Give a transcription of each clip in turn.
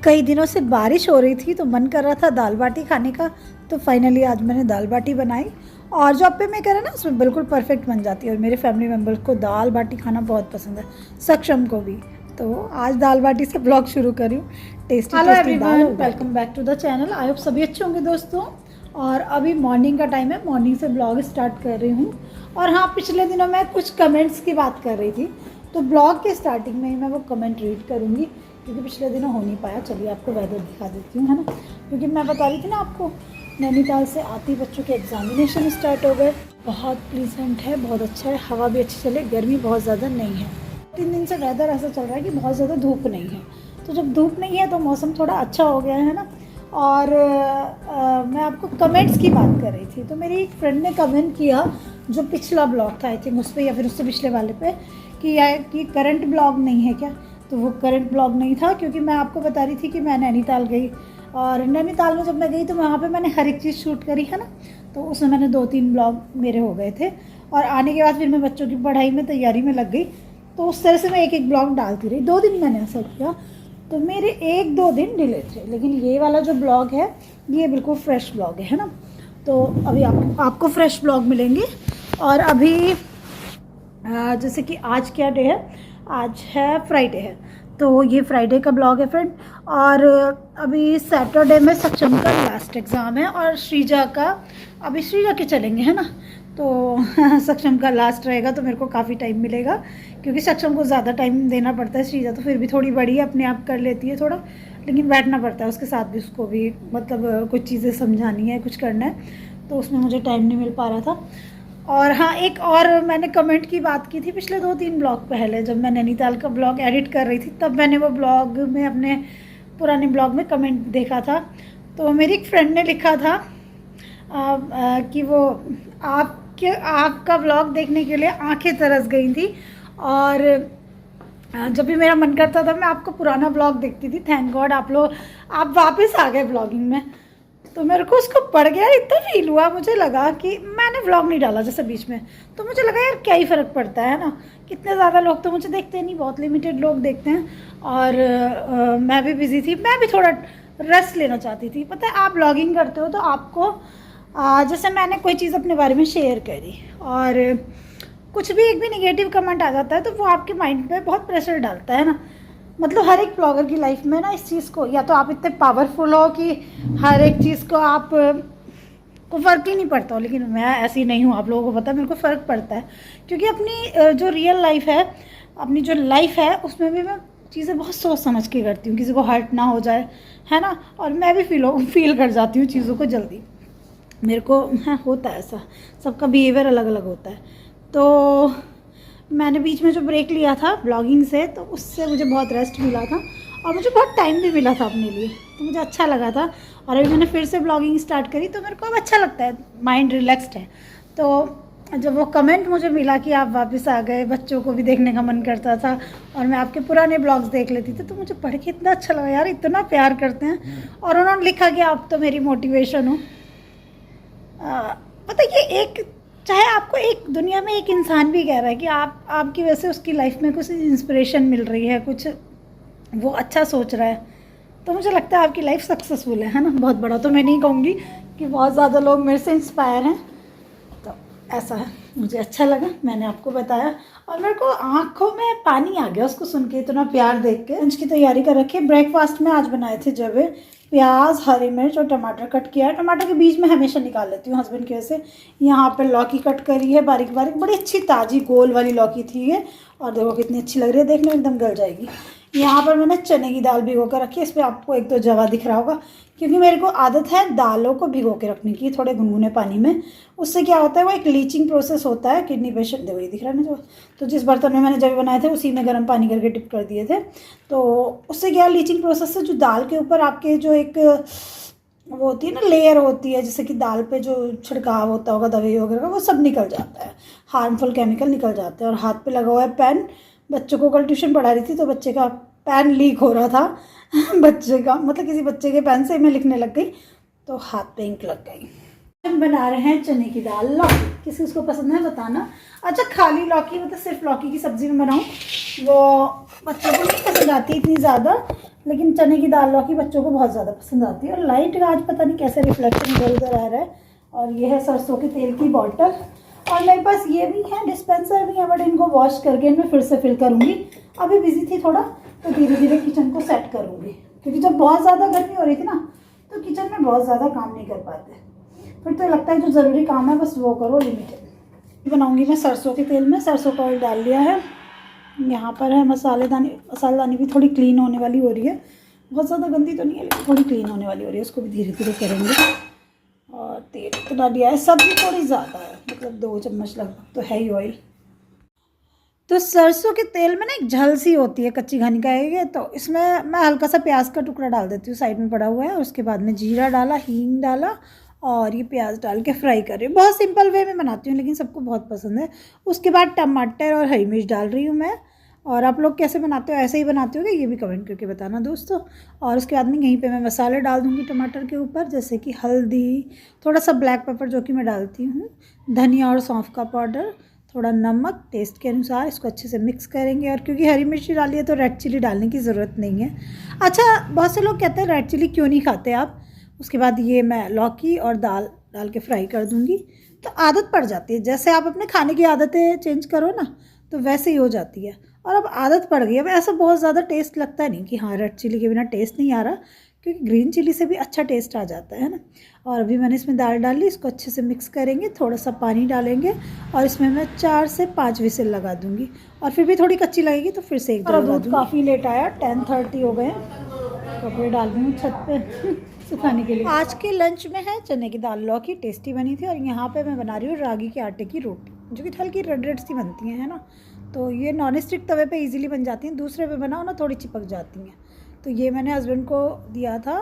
कई दिनों से बारिश हो रही थी तो मन कर रहा था दाल बाटी खाने का। तो फाइनली आज मैंने दाल बाटी बनाई और जो अप्पे में करें ना उसमें बिल्कुल परफेक्ट बन जाती है। और मेरे फैमिली मेम्बर्स को दाल बाटी खाना बहुत पसंद है, सक्षम को भी। तो आज दाल बाटी से ब्लॉग शुरू कर रही हूँ। टेस्टी हेलो टेस्टी एवरीवन, दाल। Welcome back to the channel. I hope सभी अच्छे होंगे दोस्तों। और अभी मॉर्निंग का टाइम है, मॉर्निंग से ब्लॉग स्टार्ट कर रही हूँ। और हाँ, पिछले दिनों मैं कुछ कमेंट्स की बात कर रही थी, तो ब्लॉग के स्टार्टिंग में ही मैं वो कमेंट रीड करूँगी क्योंकि पिछले दिनों हो नहीं पाया। चलिए आपको वेदर दिखा देती हूँ, है ना। क्योंकि मैं बता रही थी ना आपको, नैनीताल से आती बच्चों के एग्जामिनेशन स्टार्ट हो गए। बहुत प्लीजेंट है, बहुत अच्छा है, हवा भी अच्छी चले, गर्मी बहुत ज़्यादा नहीं है। 3 दिन से वेदर ऐसा चल रहा है कि बहुत ज़्यादा धूप नहीं है। तो जब धूप नहीं है तो मौसम थोड़ा अच्छा हो गया है ना। और मैं आपको कमेंट्स की बात कर रही थी, तो मेरी एक फ्रेंड ने कमेंट किया जो पिछला ब्लॉग था, आई थिंक उस पर या फिर उससे पिछले वाले पे, कि करंट ब्लॉग नहीं है क्या। तो वो करंट ब्लॉग नहीं था, क्योंकि मैं आपको बता रही थी कि मैं नैनीताल गई। और नैनीताल में जब मैं गई तो वहाँ पे मैंने हर एक चीज़ शूट करी है ना। तो उसमें मैंने 2-3 ब्लॉग मेरे हो गए थे। और आने के बाद फिर मैं बच्चों की पढ़ाई में तैयारी में लग गई। तो उस तरह से मैं एक ब्लॉग डालती रही। 2 दिन मैंने ऐसा किया, तो मेरे 1-2 दिन डिले थे। लेकिन ये वाला जो ब्लॉग है ये बिल्कुल फ्रेश ब्लॉग है ना। तो अभी आपको फ्रेश ब्लॉग मिलेंगे। और अभी जैसे कि आज क्या डे है, आज है फ्राइडे है। तो ये फ्राइडे का ब्लॉग है फ्रेंड। और अभी सैटरडे में सक्षम का लास्ट एग्ज़ाम है और श्रीजा का, अभी श्रीजा के चलेंगे है ना। तो सक्षम का लास्ट रहेगा तो मेरे को काफ़ी टाइम मिलेगा, क्योंकि सक्षम को ज़्यादा टाइम देना पड़ता है। श्रीजा तो फिर भी थोड़ी बड़ी है, अपने आप कर लेती है थोड़ा, लेकिन बैठना पड़ता है उसके साथ भी, उसको भी मतलब कुछ चीज़ें समझानी है, कुछ करना है। तो उसमें मुझे टाइम नहीं मिल पा रहा था। और हाँ, एक और मैंने कमेंट की बात की थी पिछले 2-3 ब्लॉग पहले, जब मैं नैनीताल का ब्लॉग एडिट कर रही थी, तब मैंने वो ब्लॉग में, अपने पुराने ब्लॉग में कमेंट देखा था। तो मेरी एक फ्रेंड ने लिखा था कि वो आपका ब्लॉग देखने के लिए आंखें तरस गई थी। और जब भी मेरा मन करता था मैं आपका पुराना ब्लॉग देखती थी। थैंक गॉड आप वापस आ गए ब्लॉगिंग में। तो मेरे को उसको पढ़ गया, इतना फील हुआ, मुझे लगा कि मैंने व्लॉग नहीं डाला जैसे बीच में। तो मुझे लगा यार क्या ही फ़र्क पड़ता है ना, कितने ज़्यादा लोग तो मुझे देखते नहीं, बहुत लिमिटेड लोग देखते हैं। और मैं भी बिज़ी थी, मैं भी थोड़ा रेस्ट लेना चाहती थी। पता है, आप ब्लॉगिंग करते हो तो आपको जैसे मैंने कोई चीज़ अपने बारे में शेयर करी और कुछ भी, एक भी निगेटिव कमेंट आ जाता है तो वो आपके माइंड पे बहुत प्रेशर डालता है ना। मतलब हर एक ब्लॉगर की लाइफ में ना इस चीज़ को, या तो आप इतने पावरफुल हो कि हर एक चीज़ को आप को फ़र्क ही नहीं पड़ता हो, लेकिन मैं ऐसी नहीं हूँ। आप लोगों को पता है मेरे को फ़र्क पड़ता है, क्योंकि अपनी जो रियल लाइफ है, अपनी जो लाइफ है, उसमें भी मैं चीज़ें बहुत सोच समझ के करती हूँ, किसी को हर्ट ना हो जाए, है ना। और मैं भी फील कर जाती हूँ चीज़ों को जल्दी। मेरे को होता है ऐसा, सबका बिहेवियर अलग अलग होता है। तो मैंने बीच में जो ब्रेक लिया था ब्लॉगिंग से, तो उससे मुझे बहुत रेस्ट मिला था और मुझे बहुत टाइम भी मिला था अपने लिए, तो मुझे अच्छा लगा था। और अभी मैंने फिर से ब्लॉगिंग स्टार्ट करी तो मेरे को अब अच्छा लगता है, माइंड रिलैक्स्ड है। तो जब वो कमेंट मुझे मिला कि आप वापस आ गए, बच्चों को भी देखने का मन करता था और मैं आपके पुराने ब्लॉग्स देख लेती थी, तो मुझे पढ़ के इतना अच्छा लगा यार, इतना प्यार करते हैं। और उन्होंने लिखा कि आप तो मेरी मोटिवेशन हो। पता ये एक, चाहे आपको एक दुनिया में एक इंसान भी कह रहा है कि आपकी वजह से उसकी लाइफ में कुछ इंस्पिरेशन मिल रही है, कुछ वो अच्छा सोच रहा है, तो मुझे लगता है आपकी लाइफ सक्सेसफुल है ना। बहुत बड़ा तो मैं नहीं कहूँगी कि बहुत ज़्यादा लोग मेरे से इंस्पायर हैं, तो ऐसा है। मुझे अच्छा लगा, मैंने आपको बताया। और मेरे को आँखों में पानी आ गया उसको सुन के, इतना प्यार देख के। लंच की तैयारी कर रखी है। ब्रेकफास्ट में आज बनाए थे जवे, प्याज, हरी मिर्च और टमाटर कट किया है। टमाटर के बीज में हमेशा निकाल लेती हूँ हस्बैंड की वजह से। यहाँ पर लौकी कट करी है बारीक बारीक, बड़ी अच्छी ताज़ी गोल वाली लौकी थी ये, और देखो कितनी अच्छी लग रही है, देखने में एकदम गल जाएगी। यहाँ पर मैंने चने की दाल भिगो कर रखी है। इस पर आपको 1-2 जवा दिख रहा होगा, क्योंकि मेरे को आदत है दालों को भिगो के रखने की थोड़े गुनगुने पानी में। उससे क्या होता है, वो एक लीचिंग प्रोसेस होता है किडनी पेशेंट, देखो ये दिख रहा है ना जो। तो जिस बर्तन में मैंने जब बनाए थे उसी में गर्म पानी करके डिप कर दिए थे। तो उससे क्या, लीचिंग प्रोसेस से जो दाल के ऊपर आपके जो एक वो होती है ना, लेयर होती है, जैसे कि दाल पे जो छिड़काव होता होगा दवाई वगैरह का, वो सब निकल जाता है, हार्मफुल केमिकल निकल जाते हैं। और हाथ पे लगा हुआ है पेन, बच्चों को कल ट्यूशन पढ़ा रही थी तो बच्चे का पेन लीक हो रहा था बच्चे का, मतलब किसी बच्चे के पेन से मैं लिखने लग गई तो हाथ पे इंक लग गई। हम बना रहे हैं चने की दाल, लौकी, किसी उसको पसंद है बताना। अच्छा, खाली लौकी मतलब सिर्फ लौकी की सब्ज़ी में बनाऊँ, वो बच्चों को नहीं पसंद आती इतनी ज़्यादा, लेकिन चने की दाल लौकी बच्चों को बहुत ज़्यादा पसंद आती है। और लाइट आज पता नहीं कैसे रिफ्लेक्शन इधर उधर आ रहा है। और ये है सरसों के तेल की बॉटल, और मेरे पास ये भी है, डिस्पेंसर भी है, बट इनको वॉश करके इनमें फिर से फिल करूँगी। अभी बिजी थी थोड़ा, तो धीरे धीरे किचन को सेट करूँगी, क्योंकि जब बहुत ज़्यादा गर्मी हो रही थी ना, तो किचन में बहुत ज़्यादा काम नहीं कर पाते। फिर तो लगता है जो ज़रूरी काम है बस वो करो, लिमिटेड। बनाऊँगी मैं सरसों के तेल में, सरसों का ऑयल डाल लिया है। यहाँ पर है मसालेदानी भी थोड़ी क्लीन होने वाली हो रही है, बहुत ज़्यादा गंदी तो नहीं है, लेकिन थोड़ी क्लीन होने वाली हो रही है, उसको भी धीरे धीरे करेंगे। और तेल इतना दिया है, सब्जी थोड़ी ज़्यादा है, मतलब 2 चम्मच लगभग तो है ही ऑयल। तो सरसों के तेल में ना एक झल सी होती है, कच्ची घानी का है ये, तो इसमें मैं हल्का सा प्याज का टुकड़ा डाल देती हूँ, साइड में पड़ा हुआ है। और उसके बाद में जीरा डाला, हींग डाला, और ये प्याज डाल के फ्राई कर रही हूँ। बहुत सिंपल वे में बनाती हूँ, लेकिन सबको बहुत पसंद है। उसके बाद टमाटर और हरी मिर्च डाल रही हूँ मैं। और आप लोग कैसे बनाते हो, ऐसे ही बनाते हो क्या, ये भी कमेंट करके बताना दोस्तों। और उसके बाद में यहीं पे मैं मसाले डाल दूँगी टमाटर के ऊपर, जैसे कि हल्दी, थोड़ा सा ब्लैक पेपर जो कि मैं डालती हूँ, धनिया और सौंफ का पाउडर, थोड़ा नमक टेस्ट के अनुसार। इसको अच्छे से मिक्स करेंगे। और क्योंकि हरी मिर्ची डाली है तो रेड चिली डालने की ज़रूरत नहीं है। अच्छा, बहुत से लोग कहते हैं रेड चिली क्यों नहीं खाते आप। उसके बाद ये मैं लौकी और दाल डाल के फ्राई कर दूँगी। तो आदत पड़ जाती है, जैसे आप अपने खाने की आदतें चेंज करो ना, तो वैसे ही हो जाती है। और अब आदत पड़ गई है। अब ऐसा बहुत ज़्यादा टेस्ट लगता नहीं कि हाँ रेड चिली के बिना टेस्ट नहीं आ रहा, क्योंकि ग्रीन चिली से भी अच्छा टेस्ट आ जाता है ना। और अभी मैंने इसमें दाल डाली, इसको अच्छे से मिक्स करेंगे, थोड़ा सा पानी डालेंगे, और इसमें मैं 4 से 5 विसिल लगा दूँगी। और फिर भी थोड़ी कच्ची लगेगी तो फिर से एक दो लगा दूँगी। काफ़ी लेट आया, 10:30 हो गए। कपड़े डाल रही हूँ छत पे सुखाने के लिए। आज के लंच में है चने की दाल लौकी, टेस्टी बनी थी। और यहाँ पे मैं बना रही हूँ रागी के आटे की रोटी, जो कि हल्की रेड रेड सी बनती है ना। तो ये नॉन स्टिक तवे पे इजीली बन जाती हैं, दूसरे पे बनाओ ना थोड़ी चिपक जाती हैं। तो ये मैंने हस्बैंड को दिया था,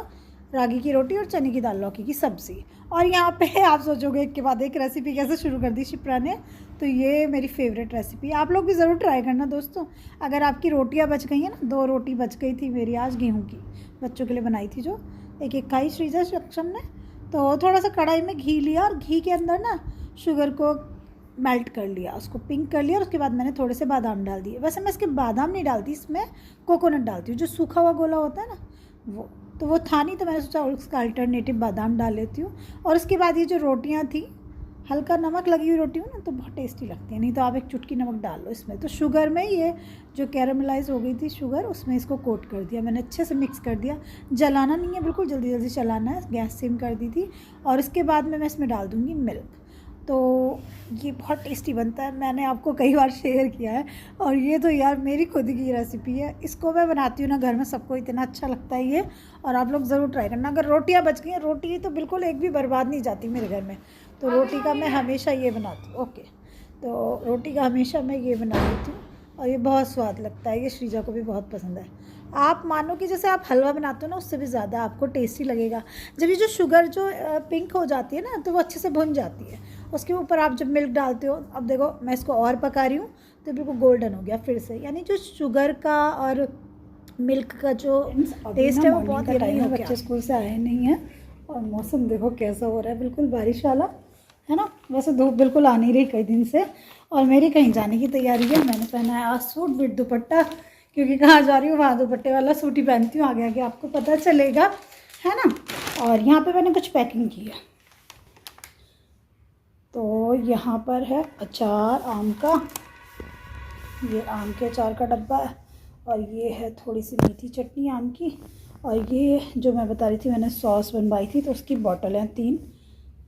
रागी की रोटी और चने की दाल लौकी की सब्ज़ी। और यहाँ पे आप सोचोगे एक के बाद एक रेसिपी कैसे शुरू कर दी शिप्रा ने। तो ये मेरी फेवरेट रेसिपी है, आप लोग भी ज़रूर ट्राई करना दोस्तों। अगर आपकी रोटियाँ बच गई हैं ना, 2 रोटी बच गई थी मेरी आज गेहूँ की, बच्चों के लिए बनाई थी जो, एक खाई श्रीजा सक्षम ने। तो थोड़ा सा कढ़ाई में घी लिया, और घी के अंदर ना शुगर को मेल्ट कर लिया, उसको पिंक कर लिया। और उसके बाद मैंने थोड़े से बादाम डाल दिए। वैसे मैं इसके बादाम नहीं डालती, इसमें कोकोनट डालती हूँ, जो सूखा हुआ गोला होता है ना वो। तो वो था नहीं, तो मैंने सोचा उसका अल्टरनेटिव बादाम डाल लेती हूँ। और उसके बाद ये जो रोटियाँ थी, हल्का नमक लगी हुई रोटी हो ना तो बहुत टेस्टी लगती है, नहीं तो आप एक चुटकी नमक डाल लो इसमें। तो शुगर में ये जो कैरामलाइज हो गई थी शुगर, उसमें इसको कोट कर दिया मैंने, अच्छे से मिक्स कर दिया। जलाना नहीं है बिल्कुल, जल्दी जल्दी चलाना है, गैस सिम कर दी थी। और इसके बाद में मैं इसमें डाल दूँगी मिल्क। तो ये बहुत टेस्टी बनता है, मैंने आपको कई बार शेयर किया है। और ये तो यार मेरी खुद की रेसिपी है, इसको मैं बनाती हूँ ना घर में, सबको इतना अच्छा लगता है ये। और आप लोग ज़रूर ट्राई करना। अगर रोटियाँ बच गई हैं, रोटी तो बिल्कुल एक भी बर्बाद नहीं जाती मेरे घर में, तो रोटी का मैं हमेशा ये बनाती हूँ। ओके, तो रोटी का हमेशा मैं ये बना लेती हूँ, और ये बहुत स्वाद लगता है, ये श्रीजा को भी बहुत पसंद है। आप मानो कि जैसे आप हलवा बनाते हो ना, उससे भी ज़्यादा आपको टेस्टी लगेगा। जब ये जो शुगर जो पिंक हो जाती है ना, तो वो अच्छे से भुन जाती है। उसके ऊपर आप जब मिल्क डालते हो, अब देखो मैं इसको और पका रही हूँ, तो बिल्कुल गोल्डन हो गया फिर से। यानी जो शुगर का और मिल्क का जो टेस्ट है वो बहुत यम्मी हो गया। बच्चे स्कूल से आए नहीं हैं, और मौसम देखो कैसा हो रहा है, बिल्कुल बारिश वाला है ना। वैसे धूप बिल्कुल आ नहीं रही कई दिन से। और मेरी कहीं जाने की तैयारी है, मैंने पहना है आज सूट विद दुपट्टा, क्योंकि कहाँ जा रही हूँ वहाँ दुपट्टे वाला सूट ही पहनती हूँ, आगे आगे आपको पता चलेगा, है ना। और यहाँ पे मैंने कुछ पैकिंग की है। तो यहाँ पर है अचार आम का, ये आम के अचार का डब्बा है। और ये है थोड़ी सी मीठी चटनी आम की। और ये जो मैं बता रही थी मैंने सॉस बनवाई थी, तो उसकी बॉटल हैं 3,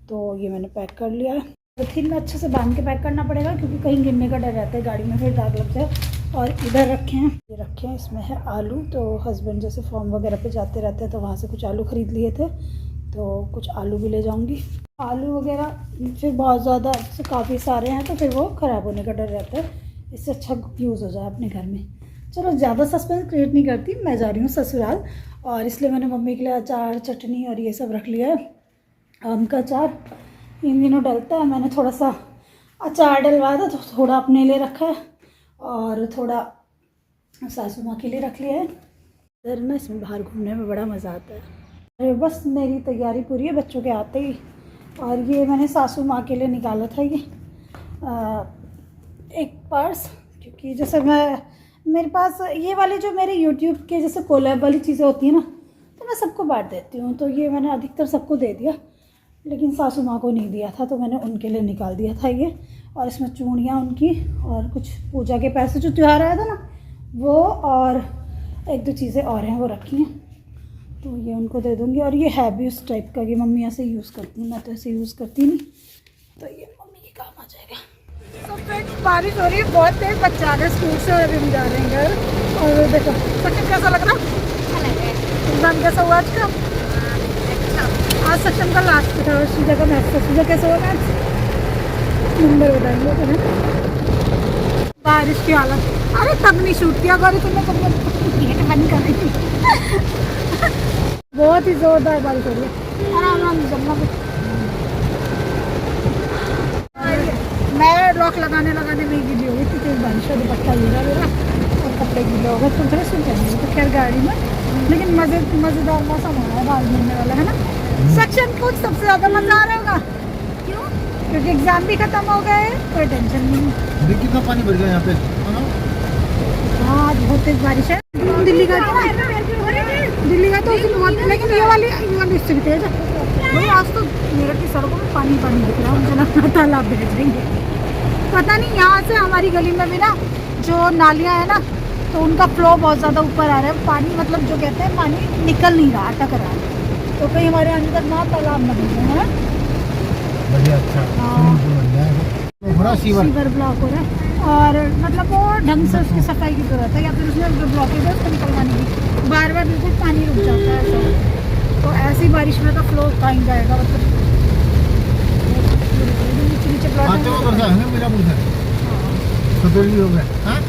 तो ये मैंने पैक कर लिया है। पॉलीथीन में अच्छे से बांध के पैक करना पड़ेगा, क्योंकि कहीं गिरने का डर रहता है गाड़ी में, फिर दाग लग जाए। और इधर रखे हैं, ये रखे हैं, इसमें है आलू। तो हस्बैंड जैसे फॉर्म वगैरह पे जाते रहते हैं, तो वहाँ से कुछ आलू ख़रीद लिए थे, तो कुछ आलू भी ले जाऊँगी। आलू वगैरह फिर बहुत ज़्यादा से काफ़ी सारे हैं, तो फिर वो ख़राब होने का डर रहता है, इससे अच्छा यूज़ हो जाए अपने घर में। चलो ज़्यादा सस्पेंस क्रिएट नहीं करती, मैं जा रही हूँ ससुराल, और इसलिए मैंने मम्मी के लिए अचार चटनी और ये सब रख लिया है। आम का अचार इन दिनों डलता है, मैंने थोड़ा सा अचार डलवाया था, तो थोड़ा अपने लिए रखा है और थोड़ा सासू माँ के लिए रख लिया है। इधर ना इसमें बाहर घूमने में बड़ा मज़ा आता है। अरे बस मेरी तैयारी पूरी है बच्चों के आते ही। और ये मैंने सासू माँ के लिए निकाला था ये एक पर्स, क्योंकि जैसे मैं मेरे पास ये वाले जो मेरे यूट्यूब के जैसे कोलैब वाली चीज़ें होती हैं ना, तो मैं सबको बांट देती हूँ। तो ये मैंने अधिकतर सबको दे दिया, लेकिन सासू माँ को नहीं दिया था, तो मैंने उनके लिए निकाल दिया था ये। और इसमें चूड़ियाँ उनकी और कुछ पूजा के पैसे जो त्यौहार आया था ना वो, और एक दो चीज़ें और हैं वो रखी हैं, तो ये उनको दे दूँगी। और ये है भी उस टाइप का कि मम्मी ऐसे यूज़ करती हैं, मैं तो ऐसे यूज़ करती नहीं, तो ये मम्मी के काम आ जाएगा। तो फ्रेंड्स बारिश हो रही है बहुत तेज, बच्चे आ रहे स्कूल से और अभी हम जा रहे हैं घर। और देखो सचिन कैसा लग रहा? एग्जाम कैसा हुआ आज का? आज सेक्शन का लास्ट था, उसी जगह मैथ का। तुझे कैसा हुआ मैथ? नंबर बताएंगे तो है। बारिश की हालत, अरे तब नहीं शूट किया गौरी तुमने, तब गेट बंद कर रही थी। बहुत ही जोरदार बारिश हो रही है। आराम जमना मैं रॉक लगाने में ही गिली हो गई थी, तेज बारिश का दुपट्टा गिरा मेरा और कपड़े गीले हो गए, तो थोड़े सुन जाएंगे तो खैर गाड़ी में। लेकिन मज़ेदार मौसम हो रहा है, बाहर घूमने वाला है ना। सेक्शन कुछ सबसे ज़्यादा मज़ा आ रहा होगा, क्यों? क्योंकि एग्ज़ाम भी ख़त्म हो गए, कोई टेंशन नहीं। कितना पानी भर गया यहाँ पे? हाँ आज बहुत तेज बारिश है। दिल्ली गए थे ना, दिल्ली गए तो उस दिन बहुत, लेकिन ये वाली इससे भी तेज है भाई। आज तो मेरठ की सड़कों में पानी दिख रहा है, मुझे लगता है तालाब भेज देंगे। पता नहीं, यहाँ से हमारी गली में भी ना जो नालियाँ है ना, तो उनका फ्लो बहुत ज़्यादा ऊपर आ रहा है पानी, मतलब जो कहते हैं पानी निकल नहीं रहा, अटक रहा है। तो कहीं हमारे अंदर ना तालाब न बन जाए, है बढ़िया। अच्छा बड़ा सीवर ब्लॉक हो रहा है, और मतलब वो ढंग से उसकी सफाई की जरूरत है, या फिर उसमें जो ब्लॉकेज है उसको निकलवाने की। बार बार बिल्कुल पानी रुक जाता है ऐसा, तो ऐसी बारिश में तो फ्लो कहीं जाएगा, मतलब नीचे प्लॉट आते हुए बरसा है ना मेरा पूछा तो हो गया। हाँ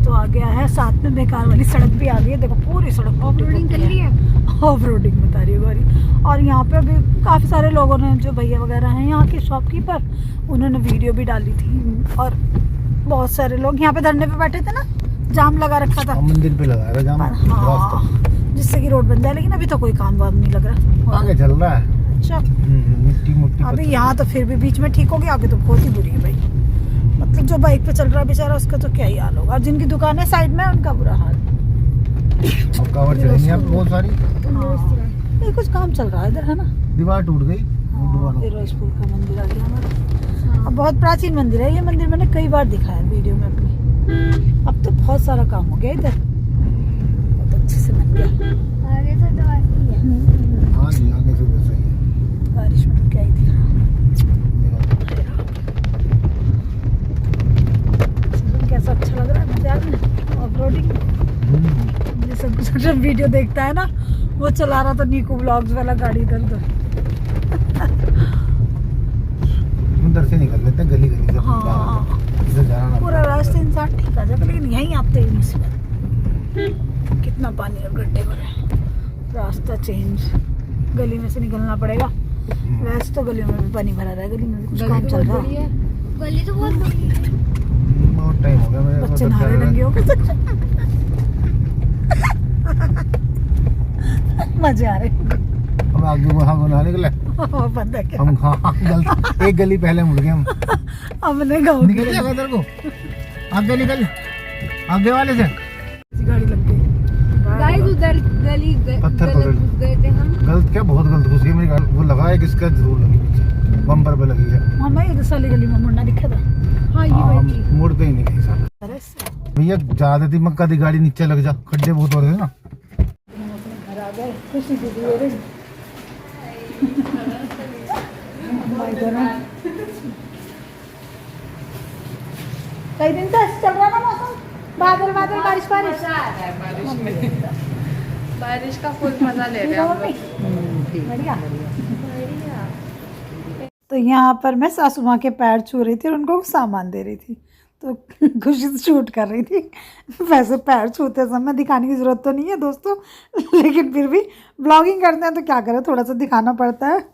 आ गया है, साथ में बेकार वाली सड़क भी आ गई है। देखो पूरी सड़क ऑफ रोडिंग कर रही है, ऑफ रोडिंग बता रही है गौरी। और यहाँ पे अभी काफ़ी सारे लोगों ने, जो भैया वगैरह हैं यहाँ के शॉपकीपर, उन्होंने वीडियो भी डाली थी। और बहुत सारे लोग यहाँ पे धरने पे बैठे थे ना, जाम लगा रखा था, मंदिर पे लगाया था जाम, हाँ, जिससे कि रोड बन जाए। लेकिन अभी तो कोई काम वाम नहीं लग रहा, आगे चल रहा है। अच्छा मिट्टी अभी यहाँ तो फिर भी बीच में ठीक हो गया, आगे तो बहुत ही बुरी है भाई। मतलब जो बाइक पे चल रहा है बेचारा, उसका तो क्या ही हाल होगा। और जिनकी दुकान है साइड में, उनका बुरा हाल। अब कवर चलेंगे अब बहुत सारी। ये कुछ काम चल रहा है इधर, है ना। दीवार टूट गई। फिरोजपुर का मंदिर आ गया हमारा। अब बहुत प्राचीन मंदिर है ये मंदिर, मैंने कई बार दिखाया वीडियो में अपनी। अब तो बहुत सारा काम हो गया इधर, बहुत अच्छे से बन गया। हाँ जी आगे से तो सही है। बारिश में तो क्या ही दिख रहा। कैसा अच्छा लग रहा है बाजार में, ऑफ रोडिंग। जब वीडियो देखता है ना, वो चला रहा था नीकू व्लॉग्स वाला गाड़ी इधर उधर। उधर से निकल लेते हैं गली गली से। हाँ पूरा रास्ते इंसान ठीक आ जाता, लेकिन यहीं आते ही मुसीबत। कितना पानी और गड्ढे भरे, रास्ता चेंज, गली में से निकलना पड़ेगा। वैसे तो गलियों में भी पानी भरा रहा है, गली में भी कुछ काम चल रहा है। गली तो बहुत बड़ी है। बहुत टाइम हो गया मेरे को। बच्चे नहा रहे नंगे होकर। मजे आ रहे। हम आगे वहाँ बना निकले। पता क्या हम एक गली पहले मुड़ गए हम। हमने गाँव निकल जाएगा तेरे को, आगे निकल, आगे वाले से गाड़ी लग गई। गाइस उधर गली पत्थर गलत घुस गए थे हम। गलत क्या, बहुत गलत घुस गई मेरी गाड़ी। वो लगा है किसका जरूर लगी पीछे, बम्पर पे लगी है। हमें इधर साली गली में मुड़ना दिखा था। हाँ ये वही थी। मुड़ते ही नहीं कहीं साला। भैया ज्यादा थी मक्का दी गाड़ी नीचे लग जा, खड्डे बहुत हो रहे थे ना। घर आ गए, खुशी दीदी हो रही। कई दिन से ऐसे चल रहा ना मौसम, बार बादल बादल बारिश बारिश। बारिश का फुल मजा ले रहे हैं हम लोग। बढ़िया। तो यहाँ पर मैं सासू माँ के पैर छू रही थी और उनको सामान दे रही थी, तो खुशी से शूट कर रही थी। वैसे पैर छूते समय दिखाने की ज़रूरत तो नहीं है दोस्तों, लेकिन फिर भी ब्लॉगिंग करते हैं तो क्या करें, थोड़ा सा दिखाना पड़ता है।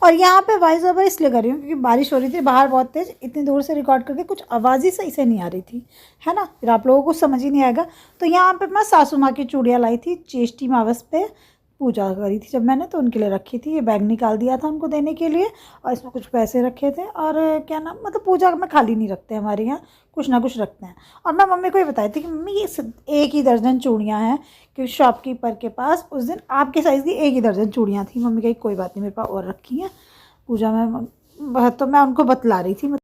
और यहाँ पे वॉइस ओवर इसलिए कर रही हूँ क्योंकि बारिश हो रही थी बाहर बहुत तेज़, इतनी दूर से रिकॉर्ड करके कुछ आवाज़ ही सही से नहीं आ रही थी, है ना, फिर आप लोगों को समझ ही नहीं आएगा। तो यहाँ पे मैं सासू माँ की चूड़ियाँ लाई थी, ज्येष्ठी मावस पे पूजा करी थी जब मैंने, तो उनके लिए रखी थी। ये बैग निकाल दिया था उनको देने के लिए और इसमें कुछ पैसे रखे थे। और क्या नाम, मतलब पूजा में खाली नहीं रखते हमारे यहाँ, कुछ ना कुछ रखते हैं। और मैं मम्मी को ही बताई थी कि मम्मी ये 1 दर्जन चूड़ियाँ हैं, क्योंकि शॉपकीपर के पास उस दिन आपके साइज़ की 1 दर्जन चूड़ियाँ थी। मम्मी कही कोई बात नहीं, मेरे पास और रखी हैं पूजा में, तो मैं उनको बतला रही थी।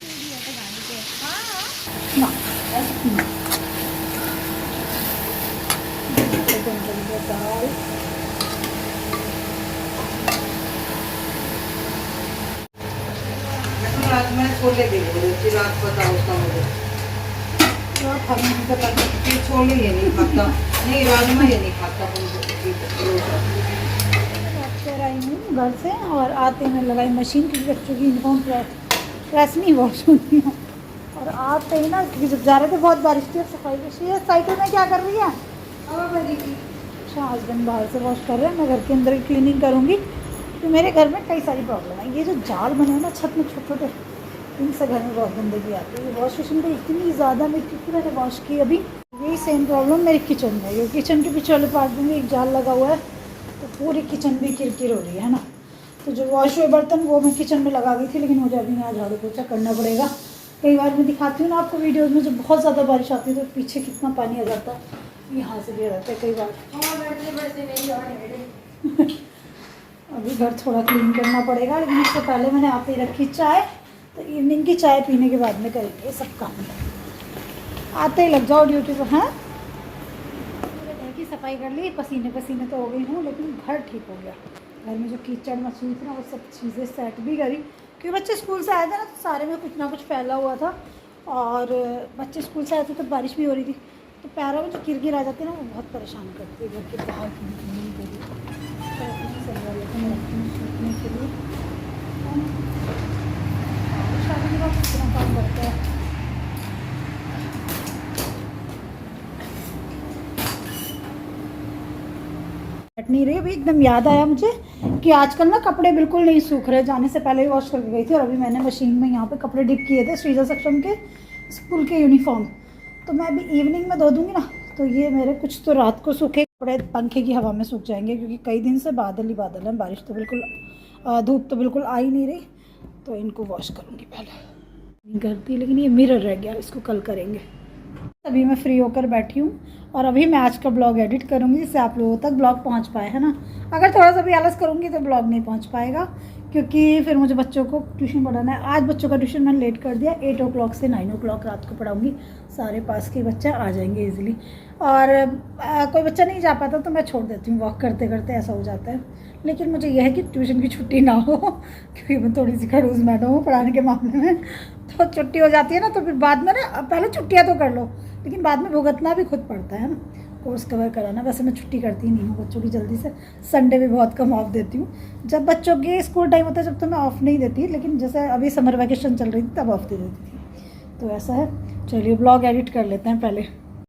रात में छोले दे रही थी, रात बताओ उसका मुझे छोले ये नहीं खाता, नहीं राजमा ये नहीं खाता। फिर आई हूँ घर से और आते में लगाई मशीन, क्योंकि बच्चों की यूनिफॉर्म प्रेस नहीं वॉश होती है। और आते ही ना, क्योंकि जब जा रहे थे बहुत बारिश थी, सफाई की। साइकिल में क्या कर रही है? अच्छा, हस्बैंड बाहर से वॉश कर रहे हैं, मैं घर के अंदर ही क्लीनिंग करूँगी। तो मेरे घर में कई सारी प्रॉब्लम है। ये जो जाल बने हैं ना छत में छोटे छोटे, इनसे घर में बहुत गंदगी आती है। वॉश बेसिन पे इतनी ज़्यादा मिट्टी मैंने वॉश की अभी। यही सेम प्रॉब्लम मेरे किचन में है। किचन के पीछे वाले पार्ट में एक जाल लगा हुआ है, तो पूरी किचन भी किरकिर हो रही है ना। तो जो वॉश हुए बर्तन वो मैं किचन में लगा गई थी, लेकिन मुझे अभी यहाँ झाड़ू पोछा करना पड़ेगा। कई बार मैं दिखाती हूँ ना आपको वीडियोज़ में, जब बहुत ज़्यादा बारिश आती है तो पीछे कितना पानी आ जाता है, यहाँ से भी आ जाता है कई बार। अभी घर थोड़ा क्लीन करना पड़ेगा, लेकिन उससे पहले मैंने आते ही रखी चाय, तो इवनिंग की चाय पीने के बाद में करेंगे सब काम। आते ही लग जाओ ड्यूटी पर। हाँ, घर की सफाई कर ली, पसीने पसीने तो हो गई हूँ, लेकिन घर ठीक हो गया। घर में जो कीचड़ मछली थी ना, वो सब चीज़ें सेट भी करी, क्योंकि बच्चे स्कूल से आए थे ना, तो सारे में कुछ ना कुछ फैला हुआ था। और बच्चे स्कूल से आए थे तो बारिश भी हो रही थी, तो पैरों में जो किरकिर आ जाती है ना, वो बहुत परेशान करती है। घर के बाहर क्लीनिंग के लिए शादी के बाद कितना काम करता है। नहीं रही अभी, एकदम याद आया मुझे कि आजकल ना कपड़े बिल्कुल नहीं सूख रहे। जाने से पहले ही वॉश करके गई थी, और अभी मैंने मशीन में यहाँ पे कपड़े डिप किए थे, श्रीजा सक्षम के स्कूल के यूनिफॉर्म। तो मैं अभी इवनिंग में धो दूँगी ना, तो ये मेरे कुछ तो रात को सूखे कपड़े पंखे की हवा में सूख जाएंगे, क्योंकि कई दिन से बादल ही बादल हैं, बारिश तो बिल्कुल, धूप तो बिल्कुल आ ही नहीं रही। तो इनको वॉश करूँगी पहले, नहीं करती, लेकिन ये मिरर रह गया, इसको कल करेंगे। अभी मैं फ्री होकर बैठी हूँ और अभी मैं आज का ब्लॉग एडिट करूँगी, जिससे आप लोगों तक ब्लॉग पहुँच पाए, है ना। अगर थोड़ा सा भी आलस करूँगी तो ब्लॉग नहीं पहुँच पाएगा, क्योंकि फिर मुझे बच्चों को ट्यूशन पढ़ाना है। आज बच्चों का ट्यूशन मैंने लेट कर दिया, 8 o'clock से 9 o'clock रात को पढ़ाऊँगी। सारे पास के बच्चे आ जाएंगे ईजिली, और कोई बच्चा नहीं जा पाता तो मैं छोड़ देती हूँ, वॉक करते करते ऐसा हो जाता है। लेकिन मुझे यह है कि ट्यूशन की छुट्टी ना हो, क्योंकि मैं थोड़ी सी खड़ूस मैडम हूँ पढ़ाने के मामले में। तो छुट्टी हो जाती है ना, तो फिर बाद में ना, पहले छुट्टियाँ तो कर लो, लेकिन बाद में भुगतना भी खुद पड़ता है ना, कोर्स कवर कराना। वैसे मैं छुट्टी करती नहीं हूँ बच्चों की जल्दी से, संडे भी बहुत कम ऑफ देती हूँ। जब बच्चों के स्कूल टाइम होता है जब तो मैं ऑफ़ नहीं देती, लेकिन जैसे अभी समर वैकेशन चल रही थी तब ऑफ दे देती थी। तो ऐसा है। चलिए ब्लॉग एडिट कर लेते हैं पहले।